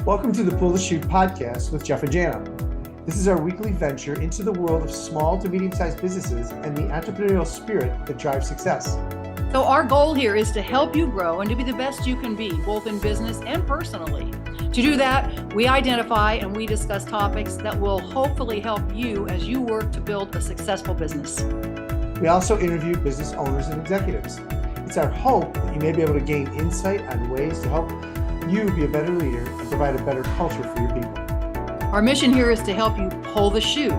Welcome to the Pull the Chute podcast with Jeff and Jana. This is our weekly venture into the world of small to medium-sized businesses and the entrepreneurial spirit that drives success. So our goal here is to help you grow and to be the best you can be, both in business and personally. To do that, we identify and we discuss topics that will hopefully help you as you work to build a successful business. We also interview business owners and executives. It's our hope that you may be able to gain insight on ways to help you be a better leader and provide a better culture for your people. Our mission here is to help you pull the chute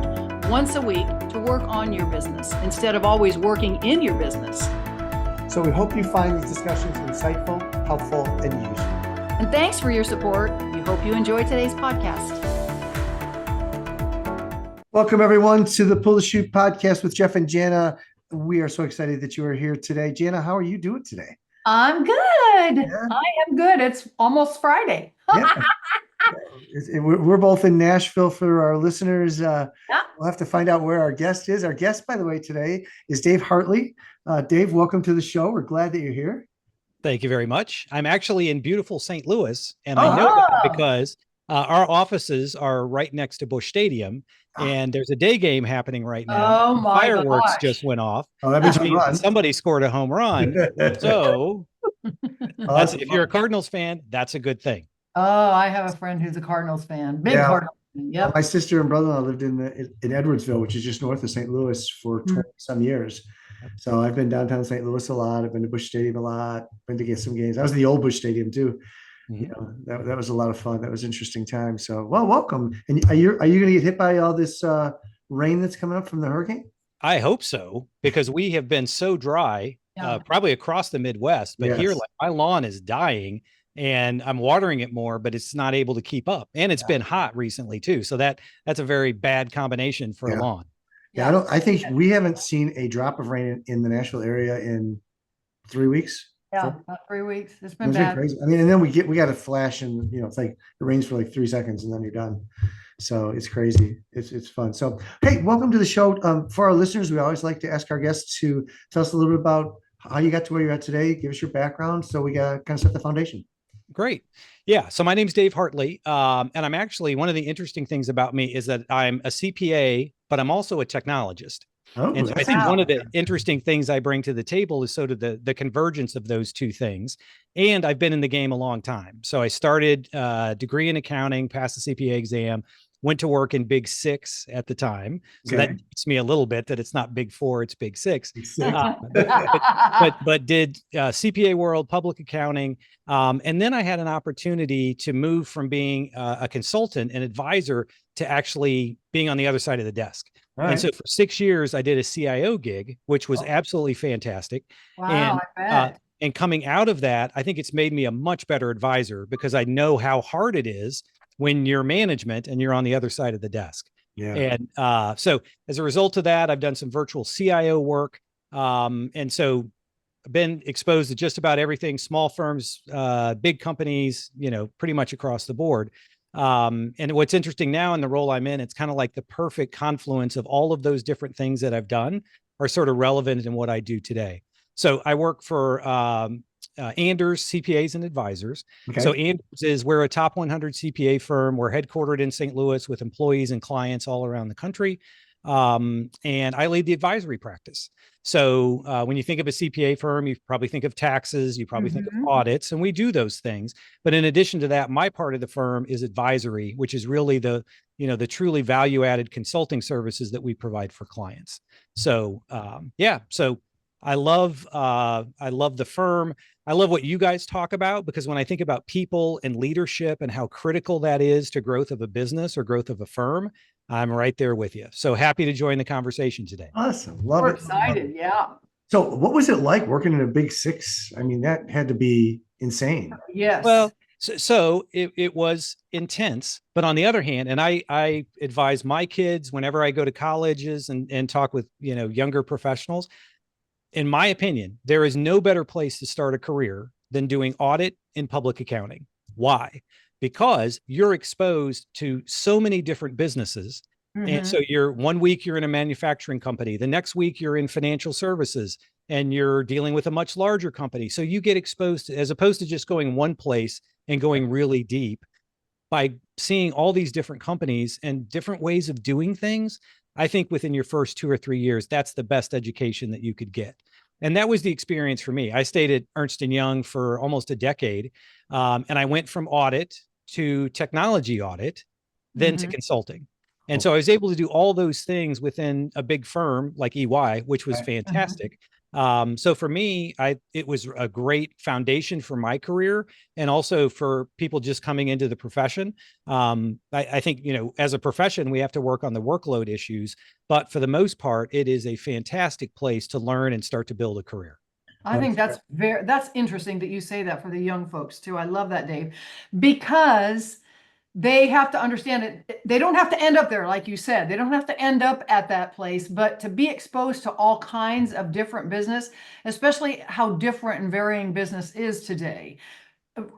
once a week to work on your business instead of always working in your business. So we hope you find these discussions insightful, helpful, and useful. And thanks for your support. We hope you enjoy today's podcast. Welcome everyone to the Pull the Chute podcast with Jeff and Jana. We are so excited that you are here today. Jana, how are you doing today? I'm good. Yeah. I am good. It's almost Friday. Yeah. We're both in Nashville for our listeners. We'll have to find out where our guest is. Our guest, by the way, today is Dave Hartley. Dave, welcome to the show. We're glad that you're here. Thank you very much. I'm actually in beautiful St. Louis, and I know that because our offices are right next to Busch Stadium, and there's a day game happening right now. Oh my Fireworks gosh. just went off. Oh, that means somebody scored a home run. So if you're a Cardinals fan, that's a good thing. Oh, I have a friend who's a Cardinals fan. Big Cardinals fan. Yep. My sister and brother-in-law lived in Edwardsville, which is just north of St. Louis, for 20 some years. So I've been downtown St. Louis a lot. I've been to Busch Stadium a lot. Been to get some games. I was in the old Busch Stadium too. You know, that was a lot of fun. That was an interesting time. So, well, welcome. And are you going to get hit by all this rain that's coming up from the hurricane? I hope so, because we have been so dry, probably across the Midwest. But here, like, my lawn is dying, and I'm watering it more, but it's not able to keep up. And it's been hot recently too, so that's a very bad combination for a lawn. Yeah, I think we haven't seen a drop of rain in the Nashville area in 3 weeks. Yeah, about 3 weeks. It's been bad. Crazy. I mean, and then we got a flash, and it's like it rains for like 3 seconds, and then you're done. So it's crazy. It's fun. So hey, welcome to the show. For our listeners, we always like to ask our guests to tell us a little bit about how you got to where you're at today. Give us your background, so we got kind of set the foundation. Great. Yeah. So my name's Dave Hartley. And I'm actually, one of the interesting things about me is that I'm a CPA, but I'm also a technologist. And so I think one of the interesting things I bring to the table is sort of the convergence of those two things. And I've been in the game a long time. So I started a degree in accounting, passed the CPA exam, went to work in Big Six at the time. So that beats me a little bit that it's not Big Four, it's Big Six. But did CPA world, public accounting. And then I had an opportunity to move from being a consultant and advisor to actually being on the other side of the desk. And so for 6 years, I did a CIO gig, which was absolutely fantastic. Wow, I bet. And coming out of that, I think it's made me a much better advisor because I know how hard it is when you're management and you're on the other side of the desk. Yeah. And so as a result of that, I've done some virtual CIO work. And so I've been exposed to just about everything, small firms, big companies, pretty much across the board. And what's interesting now in the role I'm in, it's kind of like the perfect confluence of all of those different things that I've done are sort of relevant in what I do today. So I work for Anders CPAs Advisors. Okay. So Anders we're a top 100 CPA firm. We're headquartered in St. Louis with employees and clients all around the country. And I lead the advisory practice. So when you think of a CPA firm, you probably think of taxes, you probably think of audits, and we do those things. But in addition to that, my part of the firm is advisory, which is really the truly value-added consulting services that we provide for clients. So so I love the firm. I love what you guys talk about, because when I think about people and leadership and how critical that is to growth of a business or growth of a firm, I'm right there with you. So happy to join the conversation today. Awesome. Love it. We're excited. Yeah. So what was it like working in a Big Six? I mean, that had to be insane. Yes. Well, so it was intense, but on the other hand, and I advise my kids whenever I go to colleges and talk with, younger professionals. In my opinion, there is no better place to start a career than doing audit in public accounting. Why? Because you're exposed to so many different businesses. And so one week you're in a manufacturing company, the next week you're in financial services, and you're dealing with a much larger company. So you get exposed to, as opposed to just going one place and going really deep, by seeing all these different companies and different ways of doing things, I think within your first 2 or 3 years, that's the best education that you could get. And that was the experience for me. I stayed at Ernst & Young for almost a decade. And I went from audit to technology audit, then to consulting. And so I was able to do all those things within a big firm like EY, which was fantastic. So for me, it was a great foundation for my career, and also for people just coming into the profession. I think, as a profession, we have to work on the workload issues, but for the most part, it is a fantastic place to learn and start to build a career. I think that's interesting that you say that for the young folks too. I love that, Dave, because they have to understand it. They don't have to end up there, like you said. They don't have to end up at that place, but to be exposed to all kinds of different business, especially how different and varying business is today.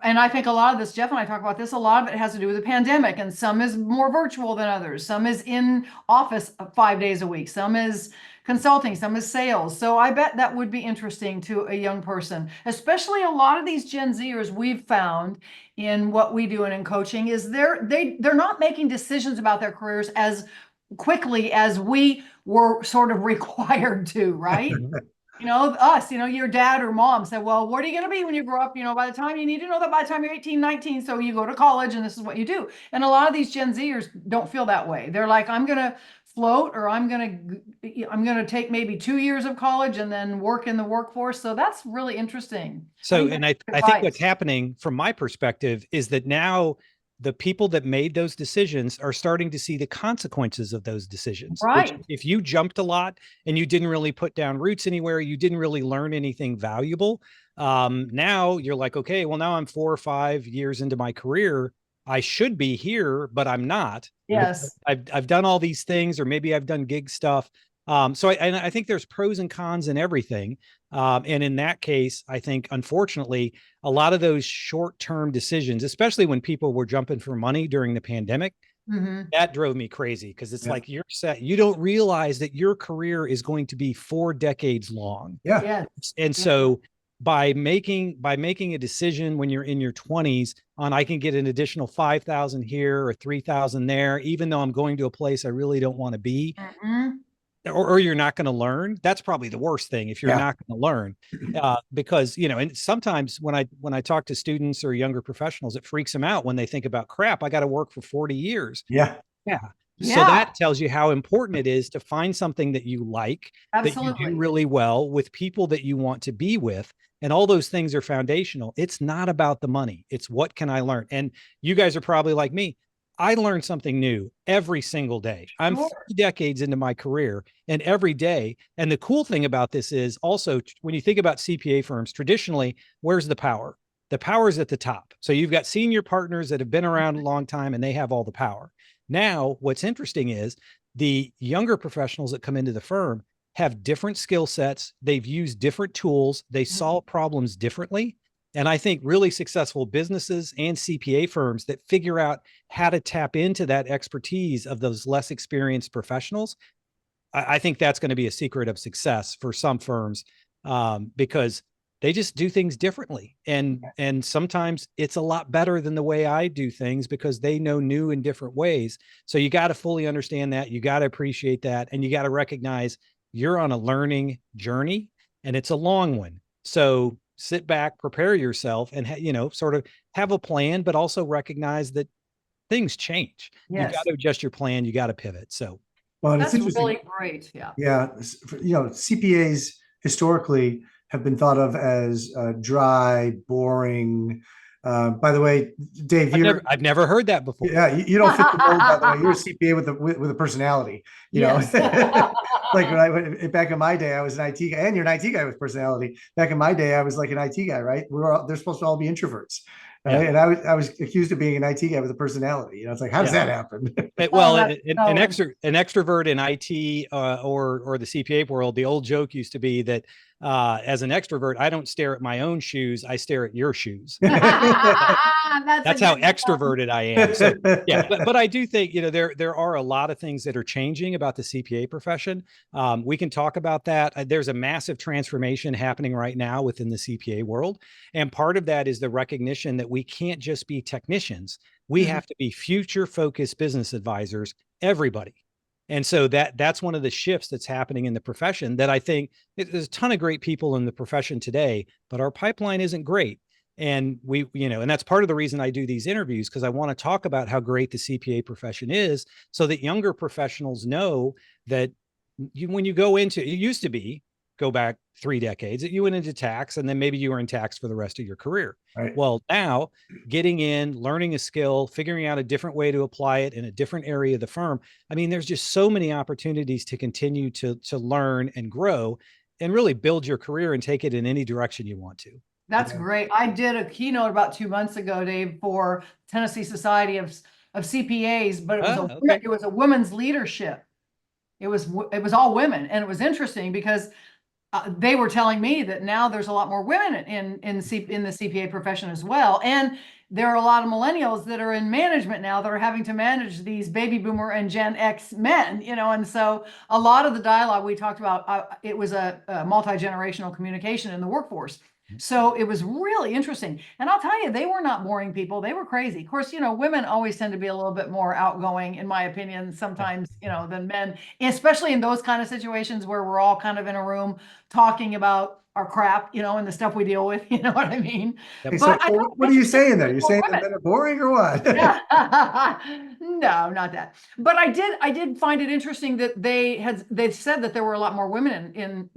And I think a lot of this, Jeff and I talk about this, a lot of it has to do with the pandemic, and some is more virtual than others. Some is in office 5 days a week. Some is consulting, some is sales. So I bet that would be interesting to a young person, especially a lot of these Gen Zers we've found in what we do and in coaching is they're not making decisions about their careers as quickly as we were sort of required to, right? Us, your dad or mom said, well, what are you going to be when you grow up? By the time you need to know that by the time you're 18, 19, so you go to college and this is what you do. And a lot of these Gen Zers don't feel that way. They're like, I'm going to float, or I'm going to take maybe 2 years of college and then work in the workforce. So that's really interesting. So, I think what's happening from my perspective is that now the people that made those decisions are starting to see the consequences of those decisions. Right. Which, if you jumped a lot and you didn't really put down roots anywhere, you didn't really learn anything valuable. Now you're like, okay, well, now I'm 4 or 5 years into my career. I should be here, but I'm not. Yes. I've done all these things, or maybe I've done gig stuff. So I think there's pros and cons in everything. And in that case, I think, unfortunately, a lot of those short-term decisions, especially when people were jumping for money during the pandemic, that drove me crazy, because it's like, you're set. You don't realize that your career is going to be 4 decades long. Yeah. And so by making a decision when you're in your 20s on, I can get an additional 5,000 here or 3,000 there, even though I'm going to a place I really don't want to be, or you're not going to learn. That's probably the worst thing, if you're not going to learn, because, and sometimes when I talk to students or younger professionals, it freaks them out when they think about, crap, I got to work for 40 years. Yeah. So that tells you how important it is to find something that you like, that you do really well, with people that you want to be with. And all those things are foundational. It's not about the money. It's what can I learn? And you guys are probably like me. I learn something new every single day. I'm 3 decades into my career, and every day. And the cool thing about this is also, when you think about CPA firms, traditionally, where's the power? The power is at the top. So you've got senior partners that have been around a long time, and they have all the power. Now, what's interesting is the younger professionals that come into the firm have different skill sets. They've used different tools. They solve problems differently. And I think really successful businesses and CPA firms that figure out how to tap into that expertise of those less experienced professionals, I think that's going to be a secret of success for some firms, because they just do things differently. And sometimes it's a lot better than the way I do things, because they know new and different ways. So you got to fully understand that. You got to appreciate that. And you got to recognize you're on a learning journey, and it's a long one. So sit back, prepare yourself, and sort of have a plan, but also recognize that things change. You got to adjust your plan. You got to pivot. So, well, that's really great. Yeah. CPAs historically have been thought of as dry, boring. By the way, Dave, I've never heard that before. Yeah, you don't fit the mold. By the way, you're a CPA with a personality. Like back in my day, I was an IT guy, and you're an IT guy with personality. Back in my day, I was like an IT guy, right? They're supposed to all be introverts, right? And I was accused of being an IT guy with a personality. It's like, how does that happen? Well, an extrovert in IT or the CPA world, the old joke used to be that as an extrovert, I don't stare at my own shoes, I stare at your shoes. That's how extroverted I am. So but I do think, there are a lot of things that are changing about the CPA profession. We can talk about that. There's a massive transformation happening right now within the CPA world. And part of that is the recognition that we can't just be technicians. We have to be future focused business advisors, everybody. And so that's one of the shifts that's happening in the profession that I think there's a ton of great people in the profession today, but our pipeline isn't great. And and that's part of the reason I do these interviews, because I want to talk about how great the CPA profession is so that younger professionals know that when you go into, it used to be, go back 3 decades, that you went into tax and then maybe you were in tax for the rest of your career. Right. Well, now getting in, learning a skill, figuring out a different way to apply it in a different area of the firm. I mean, there's just so many opportunities to continue to learn and grow and really build your career and take it in any direction you want to. That's great. I did a keynote about 2 months ago, Dave, for Tennessee Society of CPAs, but it was a women's leadership. It was all women, and it was interesting because they were telling me that now there's a lot more women in the CPA profession as well. And there are a lot of millennials that are in management now that are having to manage these baby boomer and Gen X men, and so a lot of the dialogue we talked about, it was a multi-generational communication in the workforce. So it was really interesting. And I'll tell you, they were not boring people. They were crazy. Of course, women always tend to be a little bit more outgoing, in my opinion, sometimes, than men, especially in those kind of situations where we're all kind of in a room talking about our crap, and the stuff we deal with, you know what I mean? Hey, so what are you saying there? You're saying that men are boring or what? No, not that. But I did find it interesting that they said that there were a lot more women in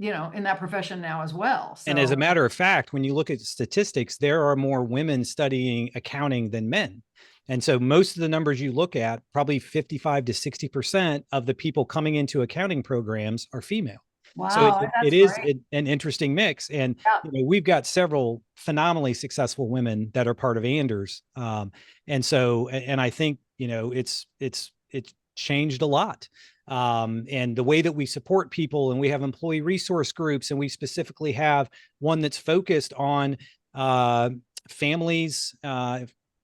that profession now as well. So. And as a matter of fact, when you look at statistics, there are more women studying accounting than men. And so most of the numbers you look at, probably 55 to 60% of the people coming into accounting programs are female. Wow, so it is an interesting mix. And we've got several phenomenally successful women that are part of Anders. And I think, it's changed a lot. And the way that we support people, and we have employee resource groups, and we specifically have one that's focused on families,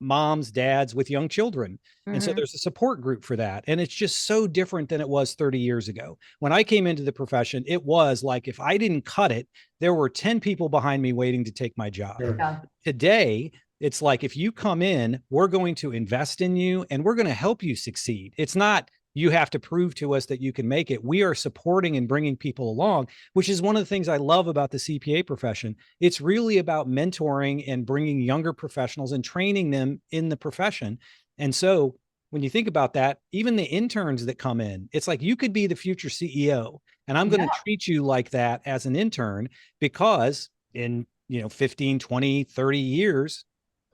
moms, dads with young children. And so there's a support group for that. And it's just so different than it was 30 years ago. When I came into the profession, it was like, if I didn't cut it, there were 10 people behind me waiting to take my job. Yeah. Today, it's like, if you come in, we're going to invest in you and we're going to help you succeed. It's not, you have to prove to us that you can make it. We are supporting and bringing people along, which is one of the things I love about the CPA profession. It's really about mentoring and bringing younger professionals and training them in the profession. And so when you think about that, even the interns that come in, it's like, you could be the future CEO, and I'm going to treat you like that as an intern, because in 15, 20, 30 years,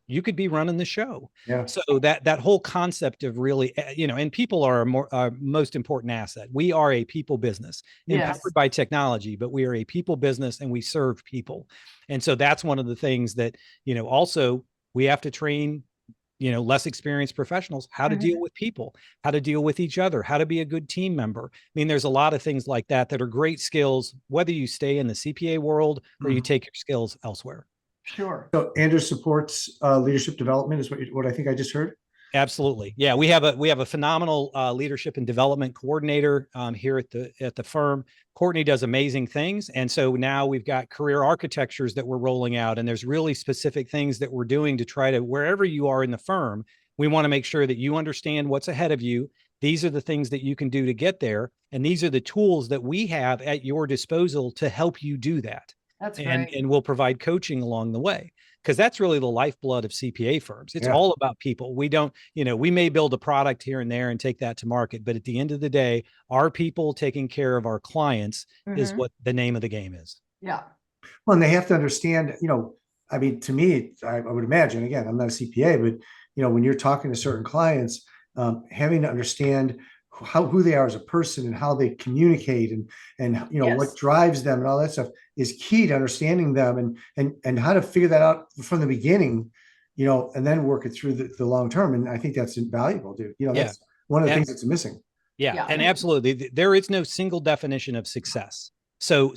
you could be running the show. Yeah. So that whole concept of really, and people are our most important asset. We are a people business, empowered by technology, but we are a people business and we serve people. And so that's one of the things that, also we have to train, less experienced professionals, how to deal with people, how to deal with each other, how to be a good team member. I mean, there's a lot of things like that are great skills, whether you stay in the CPA world or you take your skills elsewhere. Sure. So Anders supports leadership development is what I think I just heard. Absolutely. Yeah. We have a phenomenal leadership and development coordinator here at the firm. Courtney does amazing things. And so now we've got career architectures that we're rolling out, and there's really specific things that we're doing to try to, wherever you are in the firm, we want to make sure that you understand what's ahead of you. These are the things that you can do to get there. And these are the tools that we have at your disposal to help you do that. That's great. And we'll provide coaching along the way, because that's really the lifeblood of CPA firms. It's all about people. We don't, we may build a product here and there and take that to market, but at the end of the day, our people taking care of our clients is what the name of the game is. Yeah. Well, and they have to understand, I mean, to me, I would imagine, again, I'm not a CPA, but, when you're talking to certain clients, having to understand who they are as a person and how they communicate and what drives them and all that stuff is key to understanding them and how to figure that out from the beginning, and then work it through the long term. And I think that's invaluable, dude. That's one of the things that's missing. Yeah. And absolutely. There is no single definition of success. So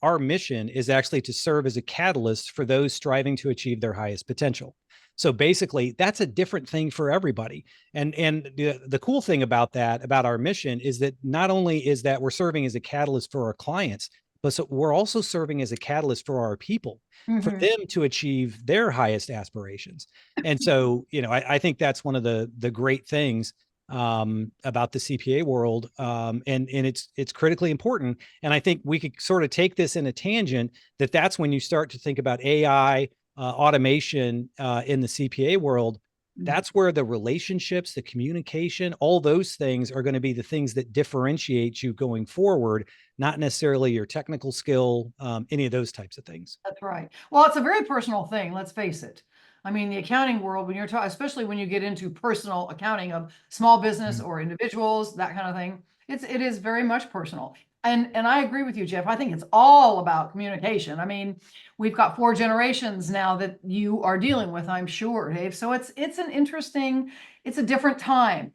our mission is actually to serve as a catalyst for those striving to achieve their highest potential. So basically, that's a different thing for everybody. And the cool thing about our mission is that not only is that we're serving as a catalyst for our clients, but so we're also serving as a catalyst for our people, for Mhm. them to achieve their highest aspirations. And so, I think that's one of the great things about the CPA world. And it's critically important. And I think we could sort of take this in a tangent that's when you start to think about AI, automation in the CPA world. That's where the relationships, the communication, all those things are going to be the things that differentiate you going forward, not necessarily your technical skill, any of those types of things. That's right. Well, it's a very personal thing, let's face it. I mean, the accounting world, when you're talking, especially when you get into personal accounting of small business or individuals, that kind of thing, it is very much personal. And I agree with you, Jeff. I think it's all about communication. I mean, we've got 4 generations now that you are dealing with, I'm sure, Dave. So it's an interesting, it's a different time,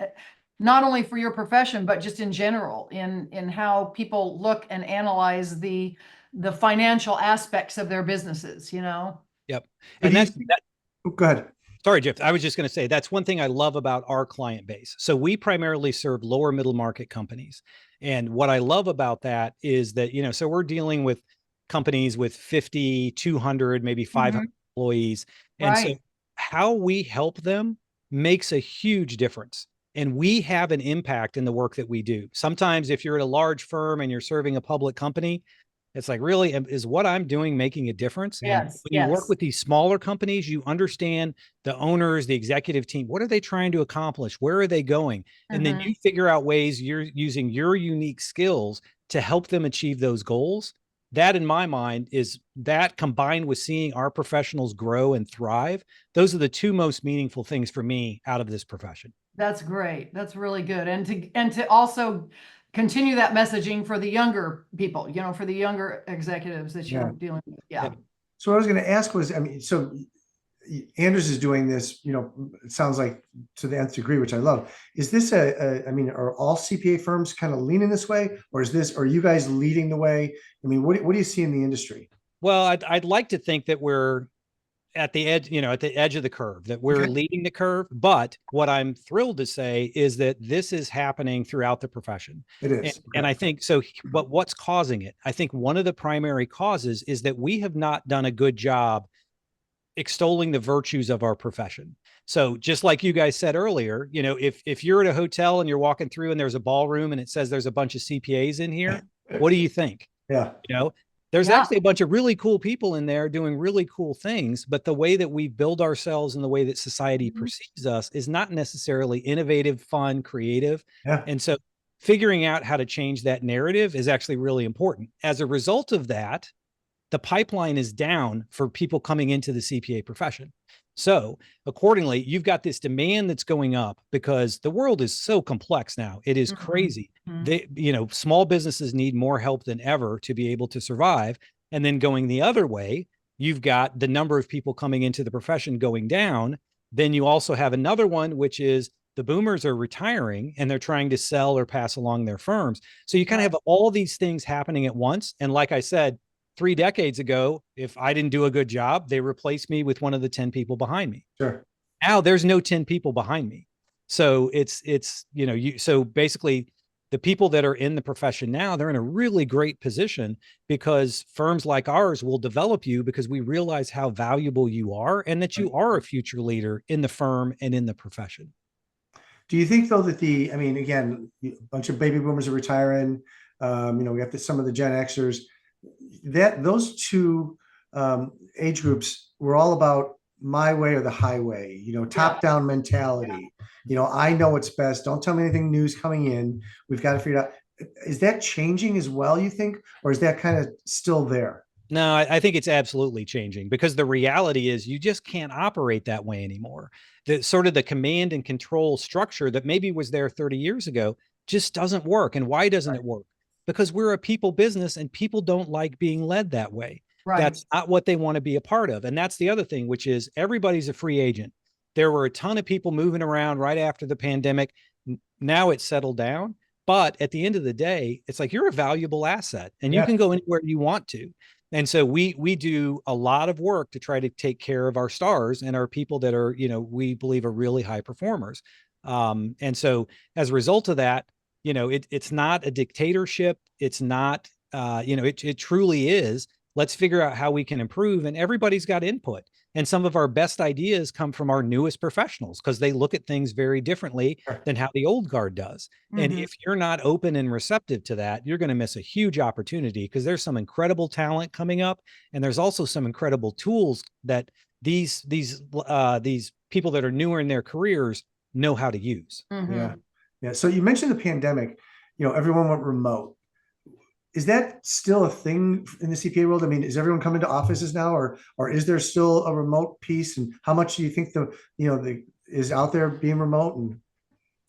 not only for your profession, but just in general, in how people look and analyze the financial aspects of their businesses, you know? Yep. But And do you that's think- that. oh, go ahead. Sorry, Jeff. I was just going to say that's one thing I love about our client base. So we primarily serve lower middle market companies. And what I love about that is that, so we're dealing with companies with 50, 200, maybe 500 employees. And so Right. how we help them makes a huge difference. And we have an impact in the work that we do. Sometimes if you're at a large firm and you're serving a public company, it's like, really, is what I'm doing making a difference? Yes, When you work yes. with these smaller companies, you understand the owners, the executive team. What are they trying to accomplish? Where are they going? And then you figure out ways you're using your unique skills to help them achieve those goals. That, in my mind, is that combined with seeing our professionals grow and thrive. Those are the two most meaningful things for me out of this profession. That's great. That's really good. And to also continue that messaging for the younger people, for the younger executives that you're dealing with. Yeah. Yep. So what I was going to ask was, I mean, so Anders is doing this, it sounds like to the nth degree, which I love. Is this I mean, are all CPA firms kind of leaning this way, or are you guys leading the way? I mean, what do you see in the industry? Well, I'd like to think that we're at the edge, at the edge of the curve, that we're leading the curve. But what I'm thrilled to say is that this is happening throughout the profession. It is. And I think so. But what's causing it? I think one of the primary causes is that we have not done a good job extolling the virtues of our profession. So just like you guys said earlier, if you're at a hotel and you're walking through and there's a ballroom and it says there's a bunch of CPAs in here, what do you think? Yeah. There's actually a bunch of really cool people in there doing really cool things, but the way that we build ourselves and the way that society perceives us is not necessarily innovative, fun, creative. Yeah. And so figuring out how to change that narrative is actually really important. As a result of that, the pipeline is down for people coming into the CPA profession. So accordingly, you've got this demand that's going up because the world is so complex now. It is crazy. Small businesses need more help than ever to be able to survive. And then going the other way, you've got the number of people coming into the profession going down. Then you also have another one, which is the boomers are retiring and they're trying to sell or pass along their firms. So you kind of have all these things happening at once. And like I said, 3 decades ago, if I didn't do a good job, they replaced me with one of the 10 people behind me. Sure. Now there's no 10 people behind me. So so basically the people that are in the profession now, they're in a really great position because firms like ours will develop you because we realize how valuable you are and that you are a future leader in the firm and in the profession. Do you think though that I mean, again, a bunch of baby boomers are retiring. We got some of the Gen Xers. Those two age groups were all about my way or the highway, top-down mentality. I know what's best. Don't tell me anything new's coming in. We've got to figure it out. Is that changing as well, you think? Or is that kind of still there? No, I think it's absolutely changing because the reality is you just can't operate that way anymore. The sort of the command and control structure that maybe was there 30 years ago just doesn't work. And why doesn't it work? Because we're a people business and people don't like being led that way. Right. That's not what they want to be a part of. And that's the other thing, which is everybody's a free agent. There were a ton of people moving around right after the pandemic. Now it's settled down. But at the end of the day, it's like you're a valuable asset and you can go anywhere you want to. And so we do a lot of work to try to take care of our stars and our people that are, we believe are really high performers. And so as a result of that, it's not a dictatorship. It's not, it truly is. Let's figure out how we can improve, and everybody's got input. And some of our best ideas come from our newest professionals because they look at things very differently than how the old guard does. And if you're not open and receptive to that, you're going to miss a huge opportunity because there's some incredible talent coming up, and there's also some incredible tools that these people that are newer in their careers know how to use. Yeah. So you mentioned the pandemic. Everyone went remote. Is that still a thing in the CPA world? I mean, is everyone coming to offices now, or is there still a remote piece? And how much do you think is out there being remote? And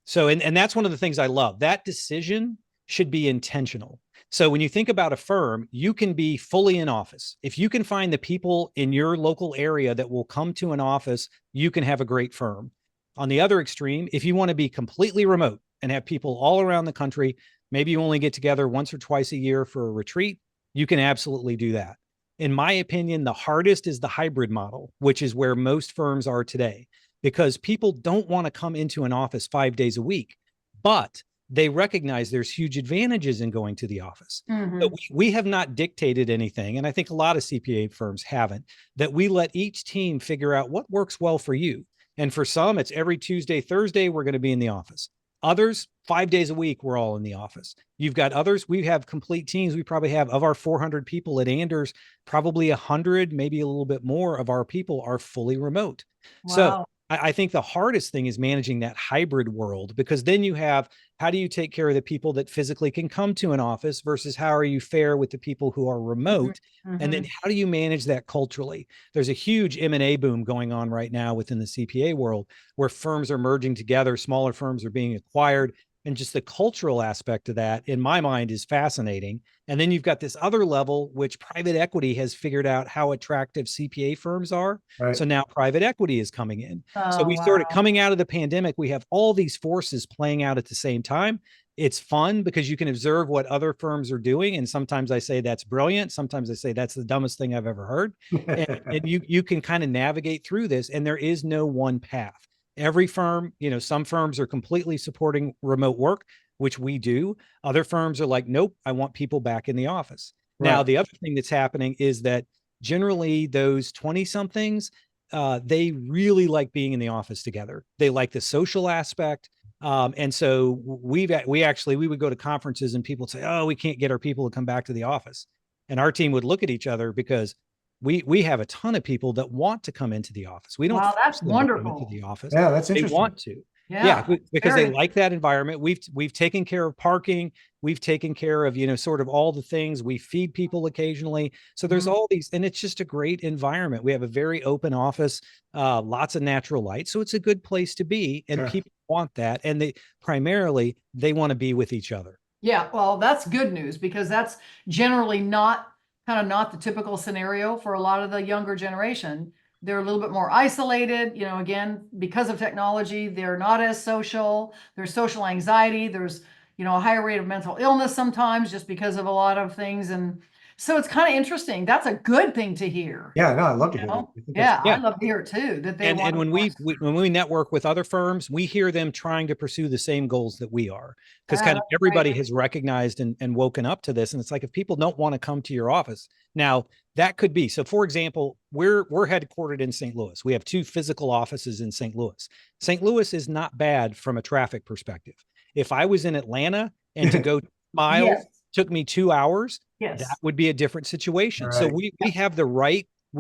so, and that's one of the things I love. That decision should be intentional. So when you think about a firm, you can be fully in office. If you can find the people in your local area that will come to an office, you can have a great firm. On the other extreme, if you want to be completely remote and have people all around the country, maybe you only get together once or twice a year for a retreat, you can absolutely do that. In my opinion, the hardest is the hybrid model, which is where most firms are today, because people don't want to come into an office 5 days a week, but they recognize there's huge advantages in going to the office. But we have not dictated anything, and I think a lot of CPA firms haven't, that we let each team figure out what works well for you. And for some, it's every Tuesday, Thursday, we're going to be in the office. Others, 5 days a week, we're all in the office. You've got others, we have complete teams. We probably have, of our 400 people at Anders, probably 100, maybe a little bit more of our people are fully remote. Wow. So I think the hardest thing is managing that hybrid world, because then you have, how do you take care of the people that physically can come to an office versus how are you fair with the people who are remote? And then how do you manage that culturally? There's a huge M&A boom going on right now within the CPA world where firms are merging together, smaller firms are being acquired. And just the cultural aspect of that, in my mind, is fascinating. And then you've got this other level, which private equity has figured out how attractive CPA firms are. Right. So now private equity is coming in. So we started coming out of the pandemic. We have all these forces playing out at the same time. It's fun because you can observe what other firms are doing. And sometimes I say that's brilliant. Sometimes I say that's the dumbest thing I've ever heard. and you can kind of navigate through this, and there is no one path. Every firm, some firms are completely supporting remote work, which we do. Other firms are like, nope, I want people back in the office. Right. Now, the other thing that's happening is that generally those 20 somethings, they really like being in the office together. They like the social aspect. And so we would go to conferences and people would say, oh, we can't get our people to come back to the office. And our team would look at each other because we have a ton of people that want to come into the office. We don't. Wow, that's wonderful. Into the office. Yeah, that's interesting. They want to. Yeah, because they like that environment. We've taken care of parking. We've taken care of, sort of all the things. We feed people occasionally. So there's all these, and it's just a great environment. We have a very open office, lots of natural light. So it's a good place to be. And people want that. And they want to be with each other. Yeah, well, that's good news, because that's generally not the typical scenario for a lot of the younger generation. They're a little bit more isolated, again, because of technology. They're not as social. There's social anxiety. There's, a higher rate of mental illness sometimes just because of a lot of things. And so it's kind of interesting. That's a good thing to hear. Yeah, no, I love to hear that. Yeah, I love to hear it too. That they and when we network with other firms, we hear them trying to pursue the same goals that we are, because kind of everybody has recognized and woken up to this. And it's like, if people don't want to come to your office now, that could be. So for example, we're headquartered in St. Louis. We have 2 physical offices in St. Louis. St. Louis is not bad from a traffic perspective. If I was in Atlanta and to go miles took me 2 hours, that would be a different situation. Right. So we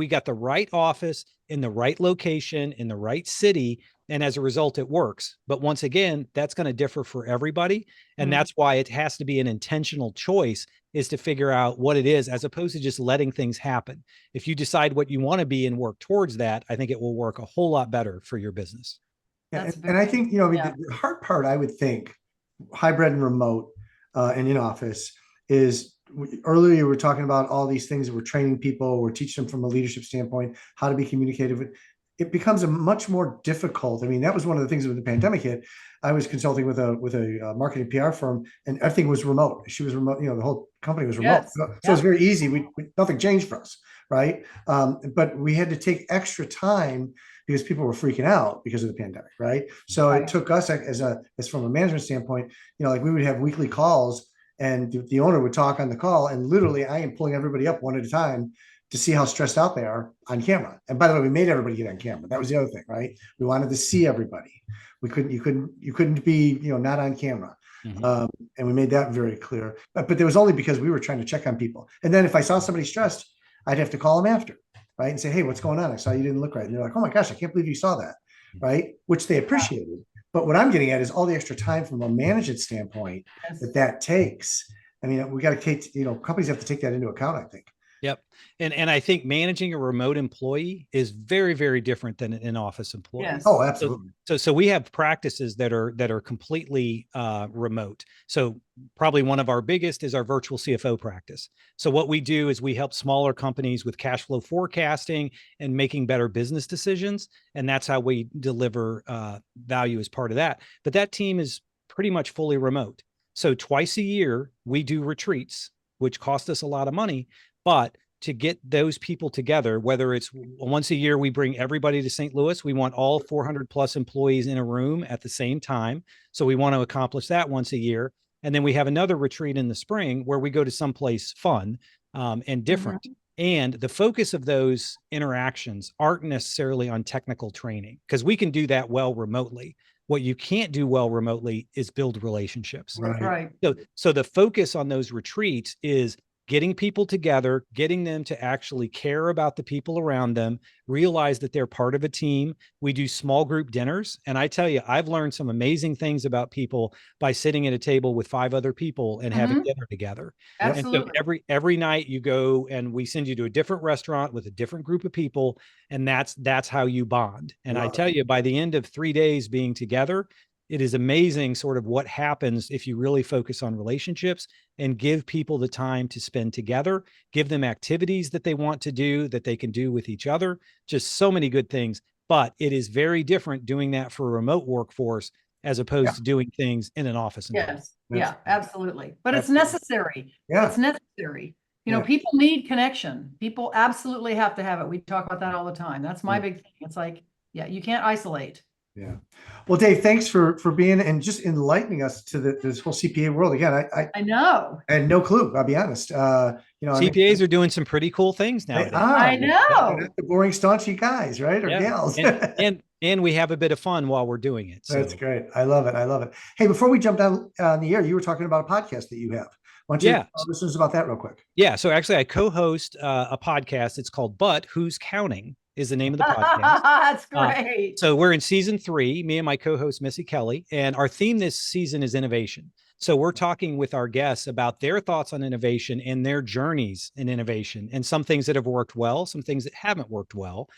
got the right office in the right location in the right city. And as a result, it works. But once again, that's going to differ for everybody. And that's why it has to be an intentional choice, is to figure out what it is, as opposed to just letting things happen. If you decide what you want to be and work towards that, I think it will work a whole lot better for your business. Yeah, and I think, the hard part, I would think, hybrid and remote and in office, is earlier we were talking about all these things that we're training people, we're teaching them from a leadership standpoint, how to be communicative. It becomes a much more difficult. I mean, that was one of the things when the pandemic hit. I was consulting with a marketing PR firm, and everything was remote. She was remote. The whole company was remote. Yes. So it was very easy. Nothing changed for us, right? But we had to take extra time because people were freaking out because of the pandemic, right? So it took us as from a management standpoint, like we would have weekly calls, And the owner would talk on the call, and literally I am pulling everybody up one at a time to see how stressed out they are on camera. And by the way, we made everybody get on camera. That was the other thing, right? We wanted to see everybody. You couldn't be, not on camera. And we made that very clear. But there was only because we were trying to check on people. And then if I saw somebody stressed, I'd have to call them after, right? And say, hey, what's going on? I saw you didn't look right. And they're like, oh my gosh, I can't believe you saw that, right? Which they appreciated. But what I'm getting at is all the extra time from a management standpoint that takes. I mean, we got to take, companies have to take that into account, I think. Yep. And I think managing a remote employee is very, very different than an in-office employee. Yes. Oh, absolutely. So we have practices that are completely remote. So probably one of our biggest is our virtual CFO practice. So what we do is we help smaller companies with cash flow forecasting and making better business decisions. And that's how we deliver value as part of that. But that team is pretty much fully remote. So twice a year, we do retreats, which cost us a lot of money. But to get those people together, whether it's once a year, we bring everybody to St. Louis. We want all 400 plus employees in a room at the same time. So we want to accomplish that once a year. And then we have another retreat in the spring where we go to someplace fun and different. And the focus of those interactions aren't necessarily on technical training, because we can do that well remotely. What you can't do well remotely is build relationships. Right. So the focus on those retreats is getting people together, getting them to actually care about the people around them, realize that they're part of a team. We do small group dinners. And I tell you, I've learned some amazing things about people by sitting at a table with 5 other people and having dinner together. Absolutely. And so every night you go and we send you to a different restaurant with a different group of people. And that's how you bond. And I tell you, by the end of 3 days being together, it is amazing sort of what happens if you really focus on relationships and give people the time to spend together, give them activities that they want to do, that they can do with each other, just so many good things. But it is very different doing that for a remote workforce as opposed to doing things in an office. Yes. Yeah, absolutely. But it's necessary. Yeah. It's necessary. People need connection. People absolutely have to have it. We talk about that all the time. That's my big thing. It's like, you can't isolate. Yeah. Well, Dave, thanks for being and just enlightening us to this whole CPA world. Again, I know. I had no clue. I'll be honest. CPAs are doing some pretty cool things now. I know. They're not the boring, staunchy guys, right? Or gals. and we have a bit of fun while we're doing it. So. That's great. I love it. I love it. Hey, before we jump down on the air, you were talking about a podcast that you have. Why don't you tell listeners about that real quick? Yeah. So actually, I co-host a podcast. It's called But Who's Counting? Is the name of the podcast. That's great. So we're in season 3, me and my co-host Missy Kelly, and our theme this season is innovation. So we're talking with our guests about their thoughts on innovation and their journeys in innovation, and some things that have worked well, some things that haven't worked well.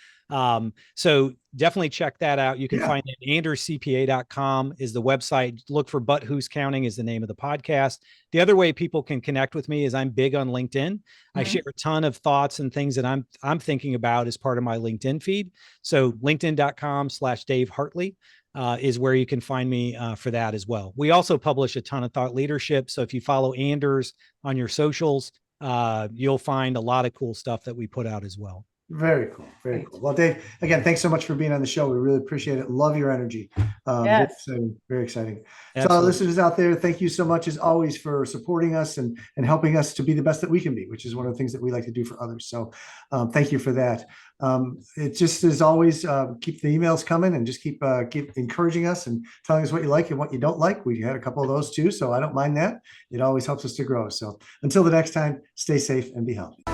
So definitely check that out. You can find it at anderscpa.com is the website. Look for But Who's Counting is the name of the podcast. The other way people can connect with me is I'm big on LinkedIn. I share a ton of thoughts and things that I'm thinking about as part of my LinkedIn feed. So linkedin.com/Dave Hartley is where you can find me for that as well. We also publish a ton of thought leadership. So if you follow Anders on your socials, you'll find a lot of cool stuff that we put out as well. Very cool. Very cool. Well, Dave, again, thanks so much for being on the show. We really appreciate it. Love your energy. Yes. Very exciting. Absolutely. So our listeners out there, thank you so much as always for supporting us and helping us to be the best that we can be, which is one of the things that we like to do for others. So thank you for that. It just as always, keep the emails coming and just keep encouraging us and telling us what you like and what you don't like. We had a couple of those too, so I don't mind that. It always helps us to grow. So until the next time, stay safe and be healthy.